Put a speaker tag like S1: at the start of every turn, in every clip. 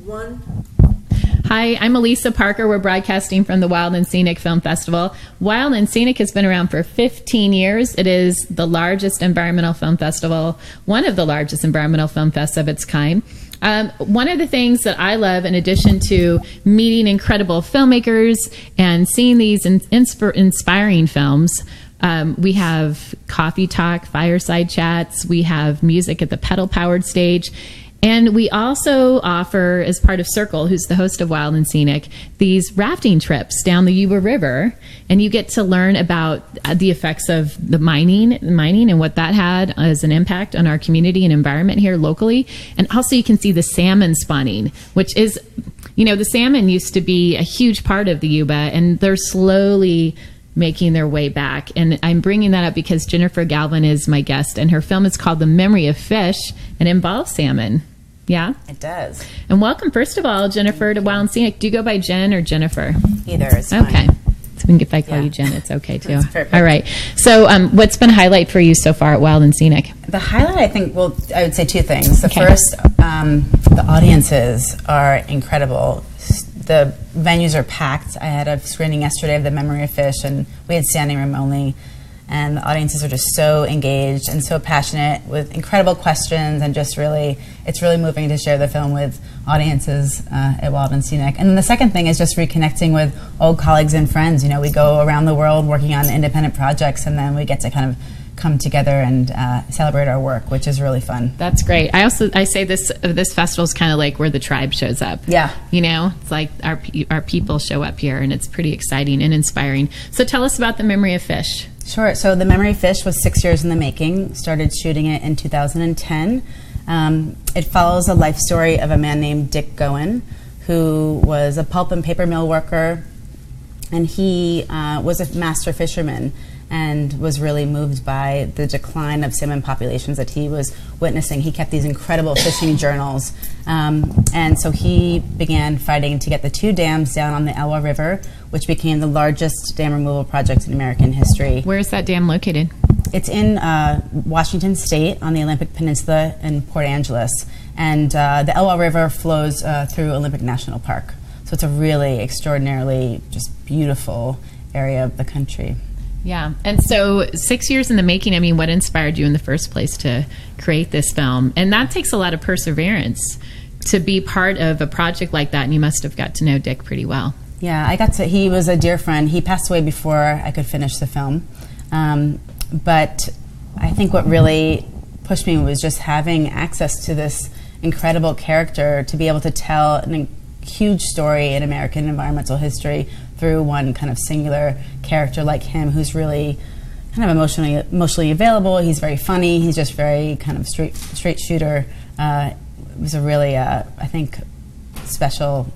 S1: One.
S2: Hi, I'm Elisa Parker. We're broadcasting from the Wild and Scenic Film Festival. Wild and Scenic has been around for 15 years. It is the largest environmental film festival, one of the largest environmental film fests of its kind. One of the things that I love, in addition to meeting incredible filmmakers and seeing these inspiring films, we have coffee talk, fireside chats. We have music at the pedal-powered stage. And we also offer, as part of Circle, who's the host of Wild and Scenic, these rafting trips down the Elwha River. And you get to learn about the effects of the mining and what that had as an impact on our community and environment here locally. And also you can see the salmon spawning, which is, you know, the salmon used to be a huge part of the Elwha, and they're slowly making their way back. And I'm bringing that up because Jennifer Galvin is my guest, and her film is called The Memory of Fish and involves salmon. Yeah?
S3: It does.
S2: And welcome, first of all, Jennifer, to Wild and Scenic. Do you go by Jen or Jennifer?
S3: Either is fine.
S2: Okay. So if I call you Jen, it's okay too.
S3: That's perfect.
S2: All right. So what's been a highlight for you so far at Wild and Scenic?
S3: The highlight, I think, well, I would say two things. The
S2: Okay.
S3: first, the audiences are incredible. The venues are packed. I had a screening yesterday of The Memory of Fish, and we had standing room only. And the audiences are just so engaged and so passionate with incredible questions, and just really, it's really moving to share the film with audiences at Wild and Scenic. And then the second thing is just reconnecting with old colleagues and friends. You know, we go around the world working on independent projects, and then we get to kind of come together and celebrate our work, which is really fun.
S2: That's great. I say this festival is kind of like where the tribe shows up.
S3: Yeah.
S2: You know, it's like our people show up here, and it's pretty exciting and inspiring. So tell us about The Memory of Fish.
S3: Sure. So The Memory of Fish was 6 years in the making. Started shooting it in 2010. It follows a life story of a man named Dick Goin, who was a pulp and paper mill worker, and he was a master fisherman and was really moved by the decline of salmon populations that he was witnessing. He kept these incredible fishing journals, and so he began fighting to get the 2 dams down on the Elwha River, which became the largest dam removal project in American history.
S2: Where is that dam located?
S3: It's in Washington State on the Olympic Peninsula in Port Angeles, and the Elwha River flows through Olympic National Park. So it's a really extraordinarily just beautiful area of the country.
S2: Yeah. And so 6 years in the making, I mean, what inspired you in the first place to create this film? And that takes a lot of perseverance to be part of a project like that, and you must have got to know Dick pretty well.
S3: Yeah, he was a dear friend. He passed away before I could finish the film. But I think what really pushed me was just having access to this incredible character, to be able to tell a huge story in American environmental history through one kind of singular character like him, who's really kind of emotionally available. He's very funny. He's just very kind of straight shooter. It was a really, I think, special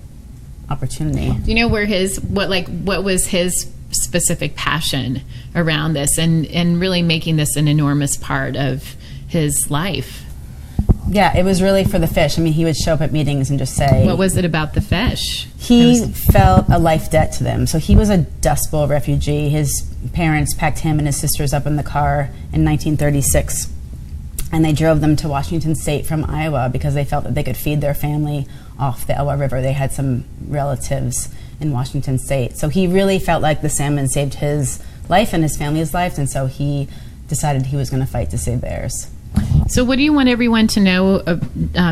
S3: opportunity.
S2: Do you know what was his specific passion around this, and really making this an enormous part of his life?
S3: Yeah, it was really for the fish. I mean, he would show up at meetings and just say... What
S2: was it about the fish?
S3: He felt a life debt to them. So he was a Dust Bowl refugee. His parents packed him and his sisters up in the car in 1936, and they drove them to Washington State from Iowa because they felt that they could feed their family off the Elwha River. They had some relatives in Washington State. So he really felt like the salmon saved his life and his family's life, and so he decided he was going to fight to save theirs.
S2: So what do you want everyone to know,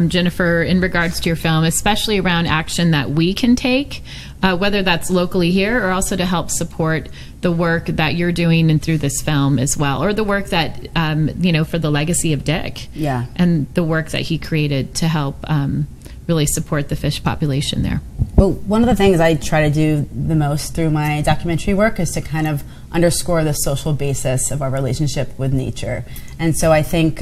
S2: Jennifer, in regards to your film, especially around action that we can take, whether that's locally here or also to help support the work that you're doing and through this film as well, or the work that, for the legacy of Dick,
S3: yeah,
S2: and the work that he created to help really support the fish population there?
S3: Well, one of the things I try to do the most through my documentary work is to kind of underscore the social basis of our relationship with nature. And so I think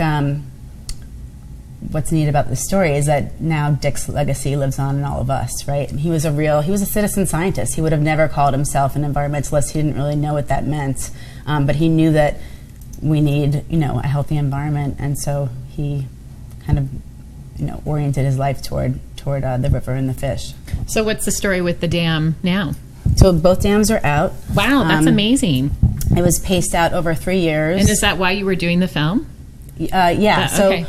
S3: what's neat about this story is that now Dick's legacy lives on in all of us, right? And he was a citizen scientist. He would have never called himself an environmentalist. He didn't really know what that meant, but he knew that we need, a healthy environment, and so he kind of, oriented his life toward the river and the fish.
S2: So what's the story with the dam now?
S3: So both dams are out.
S2: Wow, that's amazing.
S3: It was paced out over 3 years.
S2: And is that why you were doing the film?
S3: Yeah.
S2: Okay.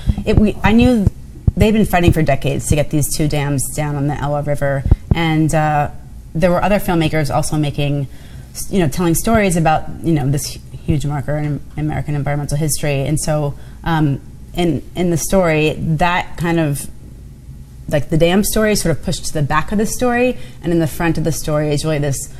S3: I knew they've been fighting for decades to get these 2 dams down on the Elwha River, and there were other filmmakers also making, telling stories about, this huge marker in American environmental history. And so in the story, that kind of, like the dam story sort of pushed to the back of the story, and in the front of the story is really this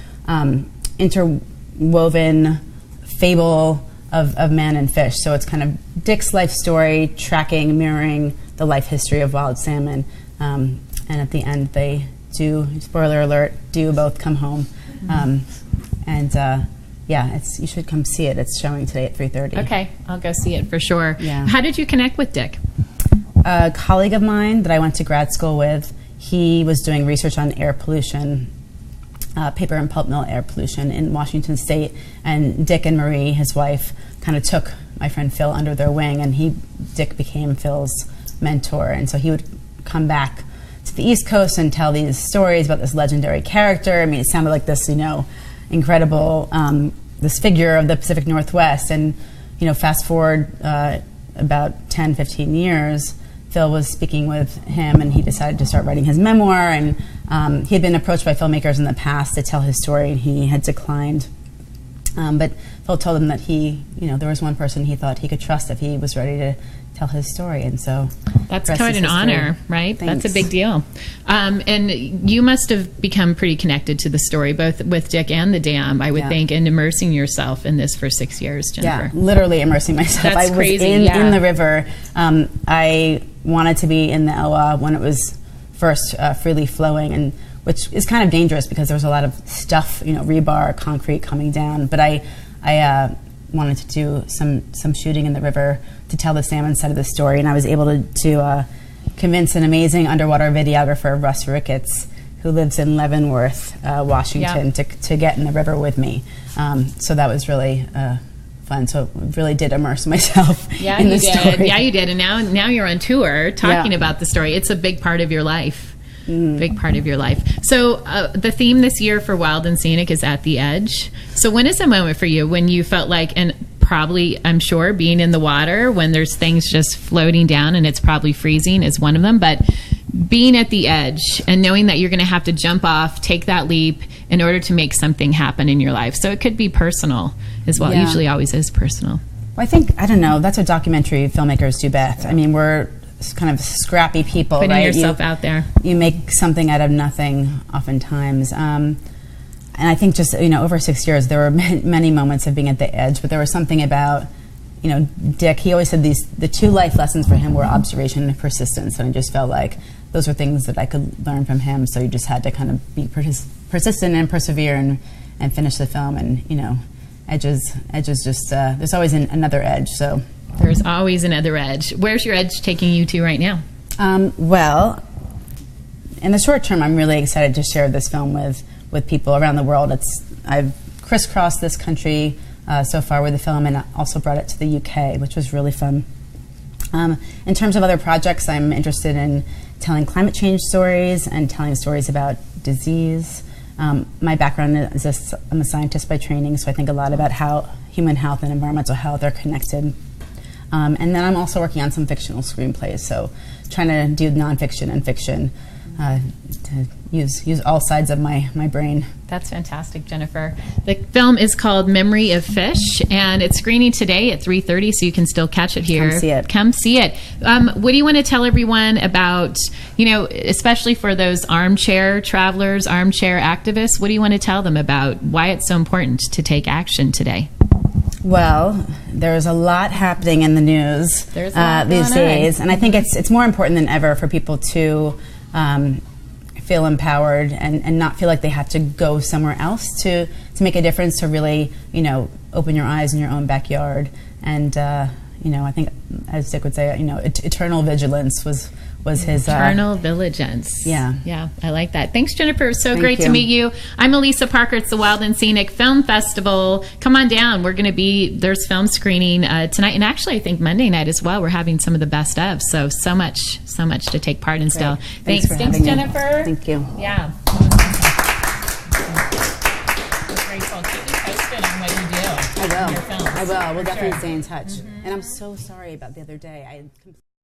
S3: interwoven fable of man and fish. So it's kind of Dick's life story tracking, mirroring the life history of wild salmon. And at the end, they do, spoiler alert, do both come home. You should come see it. It's showing today at 3:30.
S2: Okay, I'll go see it for sure.
S3: Yeah.
S2: How did you connect with Dick?
S3: A colleague of mine that I went to grad school with, he was doing research on air pollution, paper and pulp mill air pollution in Washington State, and Dick and Marie, his wife, kind of took my friend Phil under their wing, and Dick became Phil's mentor, and so he would come back to the East Coast and tell these stories about this legendary character. I mean, it sounded like this, incredible, this figure of the Pacific Northwest, and fast forward about 10, 15 years, Phil was speaking with him, and he decided to start writing his memoir, and he had been approached by filmmakers in the past to tell his story, and he had declined. But Phil told him that there was one person he thought he could trust if he was ready to tell his story, and so
S2: that's quite an honor, right?
S3: Thanks.
S2: That's a big deal. And you must have become pretty connected to the story, both with Dick and the dam, I would think, and immersing yourself in this for 6 years, Jennifer.
S3: Yeah, literally immersing myself.
S2: That's
S3: I was
S2: crazy,
S3: in the river. I wanted to be in the Elwha when it was first freely flowing, and which is kind of dangerous because there was a lot of stuff, rebar, concrete coming down. But I wanted to do some shooting in the river to tell the salmon side of the story, and I was able to convince an amazing underwater videographer, Russ Ricketts, who lives in Leavenworth, Washington, to get in the river with me. So that was really fun. So I really did immerse myself in the story.
S2: Yeah, you did. And now you're on tour talking about the story. It's a big part of your life. Big part of your life. So the theme this year for Wild and Scenic is At the Edge. So when is a moment for you when you felt like, and probably, I'm sure, being in the water when there's things just floating down and it's probably freezing is one of them, but being at the edge and knowing that you're going to have to jump off, take that leap in order to make something happen in your life. So it could be personal as well. It usually always is personal.
S3: Well, I don't know, that's what documentary filmmakers do best. I mean, we're kind of scrappy people,
S2: putting
S3: right?
S2: yourself out there.
S3: You make something out of nothing oftentimes. And I think just, over 6 years, there were many moments of being at the edge, but there was something about, Dick, he always said the 2 life lessons for him were observation and persistence, and I just felt like those were things that I could learn from him, so you just had to kind of be persistent and persevere and finish the film, and, edges just, there's always another edge, so.
S2: There's always another edge. Where's your edge taking you to right now?
S3: Well, in the short term, I'm really excited to share this film with people around the world. I've crisscrossed this country so far with the film, and also brought it to the UK, which was really fun. In terms of other projects, I'm interested in telling climate change stories and telling stories about disease. My background is I'm a scientist by training, so I think a lot about how human health and environmental health are connected. And then I'm also working on some fictional screenplays, so trying to do nonfiction and fiction to use all sides of my brain.
S2: That's fantastic, Jennifer. The film is called Memory of Fish, and it's screening today at 3:30, so you can still catch it here.
S3: Come see it.
S2: What do you want to tell everyone about, especially for those armchair travelers, armchair activists, what do you want to tell them about why it's so important to take action today?
S3: Well, there's a lot happening in the news these days, and I think it's more important than ever for people to feel empowered and not feel like they have to go somewhere else to make a difference, to really, open your eyes in your own backyard. And, I think, as Dick would say, eternal vigilance was his...
S2: Eternal vigilance.
S3: Yeah.
S2: Yeah, I like that. Thanks, Jennifer. So great to meet you. I'm Elisa Parker. It's the Wild and Scenic Film Festival. Come on down. We're going to there's film screening tonight, and actually I think Monday night as well. We're having some of the best of. So much to take part in still.
S3: Thanks,
S2: Jennifer.
S3: Thank you.
S2: Yeah. Grateful. Keep me posted on what you do.
S3: I will.
S2: In your films.
S3: I will. We'll definitely stay in touch. And I'm so sorry about the other day.